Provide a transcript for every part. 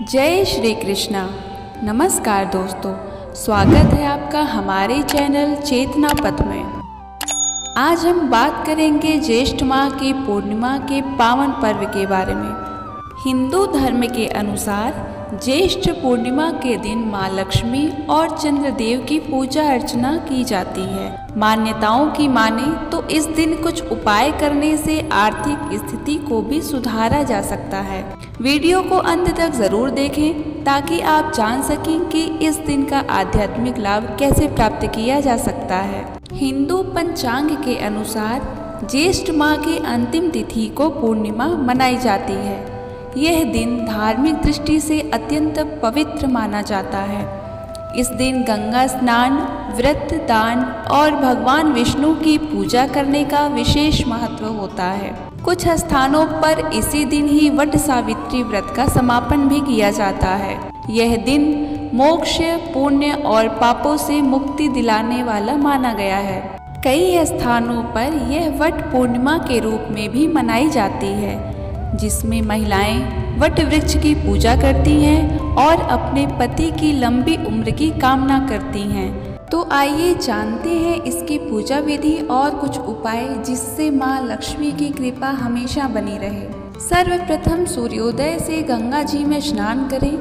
जय श्री कृष्णा। नमस्कार दोस्तों, स्वागत है आपका हमारे चैनल चेतना पथ में। आज हम बात करेंगे ज्येष्ठ माह की पूर्णिमा के पावन पर्व के बारे में। हिंदू धर्म के अनुसार ज्येष्ठ पूर्णिमा के दिन माँ लक्ष्मी और चंद्रदेव की पूजा अर्चना की जाती है। मान्यताओं की माने तो इस दिन कुछ उपाय करने से आर्थिक स्थिति को भी सुधारा जा सकता है। वीडियो को अंत तक जरूर देखें ताकि आप जान सकें कि इस दिन का आध्यात्मिक लाभ कैसे प्राप्त किया जा सकता है। हिंदू पंचांग के अनुसार ज्येष्ठ माह की अंतिम तिथि को पूर्णिमा मनाई जाती है। यह दिन धार्मिक दृष्टि से अत्यंत पवित्र माना जाता है। इस दिन गंगा स्नान, व्रत, दान और भगवान विष्णु की पूजा करने का विशेष महत्व होता है। कुछ स्थानों पर इसी दिन ही वट सावित्री व्रत का समापन भी किया जाता है। यह दिन मोक्ष, पुण्य और पापों से मुक्ति दिलाने वाला माना गया है। कई स्थानों पर यह वट पूर्णिमा के रूप में भी मनाई जाती है, जिसमें महिलाएं वट वृक्ष की पूजा करती हैं और अपने पति की लंबी उम्र की कामना करती हैं। तो आइए जानते हैं इसकी पूजा विधि और कुछ उपाय जिससे माँ लक्ष्मी की कृपा हमेशा बनी रहे। सर्वप्रथम सूर्योदय से गंगा जी में स्नान करें,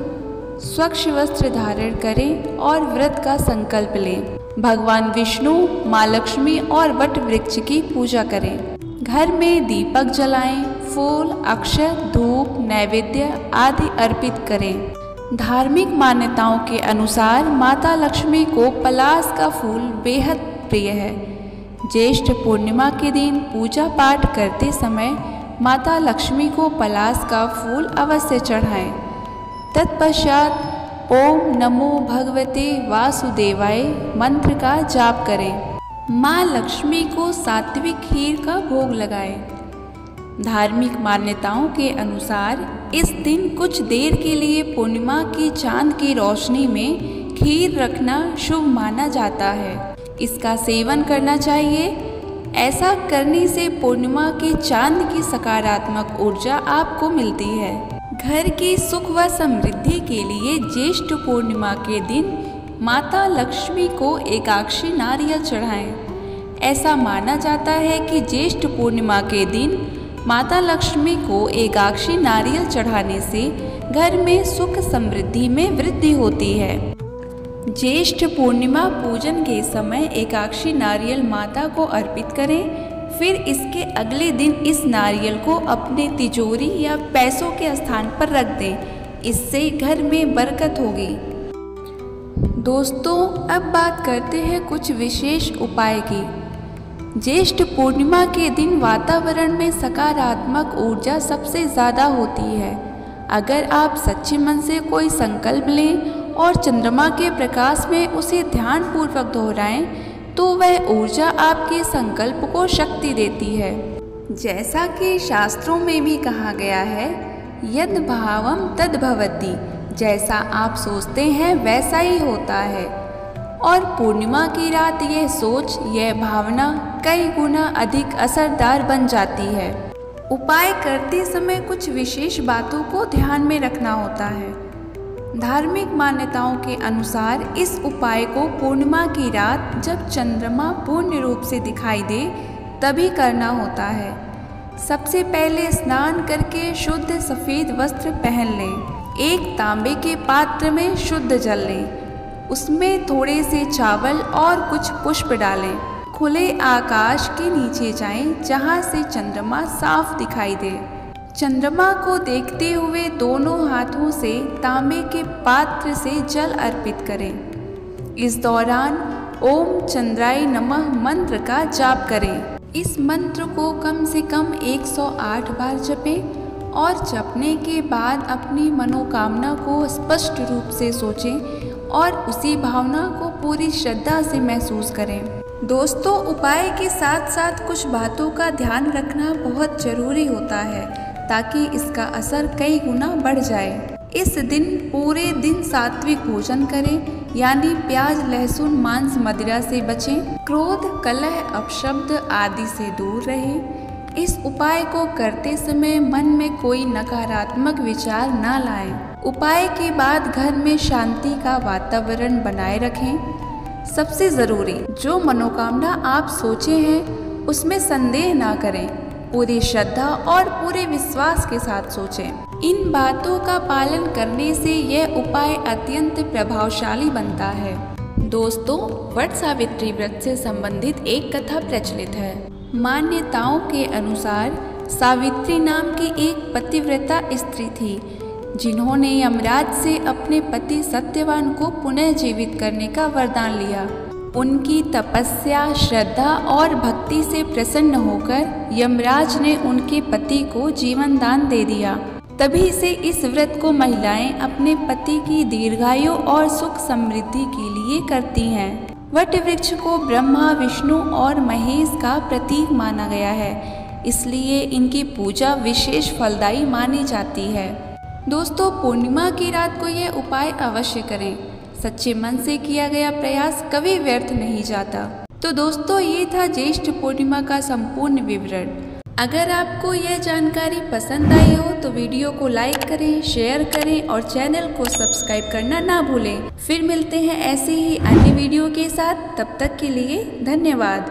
स्वच्छ वस्त्र धारण करें और व्रत का संकल्प लें। भगवान विष्णु, माँ लक्ष्मी और वट वृक्ष की पूजा करें। घर में दीपक जलाएं, फूल, अक्षत, धूप, नैवेद्य आदि अर्पित करें। धार्मिक मान्यताओं के अनुसार माता लक्ष्मी को पलाश का फूल बेहद प्रिय है। ज्येष्ठ पूर्णिमा के दिन पूजा पाठ करते समय माता लक्ष्मी को पलाश का फूल अवश्य चढ़ाएं। तत्पश्चात ओम नमो भगवते वासुदेवाय मंत्र का जाप करें। माँ लक्ष्मी को सात्विक खीर का भोग लगाएं। धार्मिक मान्यताओं के अनुसार इस दिन कुछ देर के लिए पूर्णिमा की चांद की रोशनी में खीर रखना शुभ माना जाता है। इसका सेवन करना चाहिए। ऐसा करने से पूर्णिमा के चांद की सकारात्मक ऊर्जा आपको मिलती है। घर की सुख व समृद्धि के लिए ज्येष्ठ पूर्णिमा के दिन माता लक्ष्मी को एकादशी नारियल चढ़ाएं। ऐसा माना जाता है कि ज्येष्ठ पूर्णिमा के दिन माता लक्ष्मी को एकादशी नारियल चढ़ाने से घर में सुख समृद्धि में वृद्धि होती है। ज्येष्ठ पूर्णिमा पूजन के समय एकादशी नारियल माता को अर्पित करें। फिर इसके अगले दिन इस नारियल को अपने तिजोरी या पैसों के स्थान पर रख दें। इससे घर में बरकत होगी। दोस्तों, अब बात करते हैं कुछ विशेष उपाय की। ज्येष्ठ पूर्णिमा के दिन वातावरण में सकारात्मक ऊर्जा सबसे ज़्यादा होती है। अगर आप सच्चे मन से कोई संकल्प लें और चंद्रमा के प्रकाश में उसे ध्यानपूर्वक दोहराएं, तो वह ऊर्जा आपके संकल्प को शक्ति देती है। जैसा कि शास्त्रों में भी कहा गया है, यद भावम तद भवति। जैसा आप सोचते हैं वैसा ही होता है। और पूर्णिमा की रात यह सोच, यह भावना कई गुना अधिक असरदार बन जाती है। उपाय करते समय कुछ विशेष बातों को ध्यान में रखना होता है। धार्मिक मान्यताओं के अनुसार इस उपाय को पूर्णिमा की रात जब चंद्रमा पूर्ण रूप से दिखाई दे तभी करना होता है। सबसे पहले स्नान करके शुद्ध सफ़ेद वस्त्र पहन लें। एक तांबे के पात्र में शुद्ध जल लें। उसमें थोड़े से चावल और कुछ पुष्प डालें। खुले आकाश के नीचे जाएं, जहां से चंद्रमा साफ दिखाई दे। चंद्रमा को देखते हुए दोनों हाथों से तांबे के पात्र से जल अर्पित करें। इस दौरान ओम चंद्राय नमः मंत्र का जाप करें। इस मंत्र को कम से कम 108 बार जपें और जपने के बाद अपनी मनोकामना को स्पष्ट रूप से सोचें और उसी भावना को पूरी श्रद्धा से महसूस करें। दोस्तों, उपाय के साथ साथ कुछ बातों का ध्यान रखना बहुत जरूरी होता है ताकि इसका असर कई गुना बढ़ जाए। इस दिन पूरे दिन सात्विक भोजन करें, यानी प्याज, लहसुन, मांस, मदिरा से बचें। क्रोध, कलह, अपशब्द आदि से दूर रहें। इस उपाय को करते समय मन में कोई नकारात्मक विचार न लाएं। उपाय के बाद घर में शांति का वातावरण बनाए रखें। सबसे ज़रूरी, जो मनोकामना आप सोचे हैं उसमें संदेह ना करें, पूरी श्रद्धा और पूरे विश्वास के साथ सोचें। इन बातों का पालन करने से यह उपाय अत्यंत प्रभावशाली बनता है। दोस्तों, वट सावित्री व्रत से संबंधित एक कथा प्रचलित है। मान्यताओं के अनुसार सावित्री नाम की एक पतिव्रता स्त्री थी, जिन्होंने यमराज से अपने पति सत्यवान को पुनः जीवित करने का वरदान लिया। उनकी तपस्या, श्रद्धा और भक्ति से प्रसन्न होकर यमराज ने उनके पति को जीवन दान दे दिया। तभी से इस व्रत को महिलाएं अपने पति की दीर्घायु और सुख समृद्धि के लिए करती हैं। वट वृक्ष को ब्रह्मा, विष्णु और महेश का प्रतीक माना गया है, इसलिए इनकी पूजा विशेष फलदायी मानी जाती है। दोस्तों, पूर्णिमा की रात को यह उपाय अवश्य करें। सच्चे मन से किया गया प्रयास कभी व्यर्थ नहीं जाता। तो दोस्तों, ये था ज्येष्ठ पूर्णिमा का संपूर्ण विवरण। अगर आपको यह जानकारी पसंद आई हो तो वीडियो को लाइक करें, शेयर करें और चैनल को सब्सक्राइब करना ना भूलें। फिर मिलते हैं ऐसे ही अन्य वीडियो के साथ। तब तक के लिए धन्यवाद।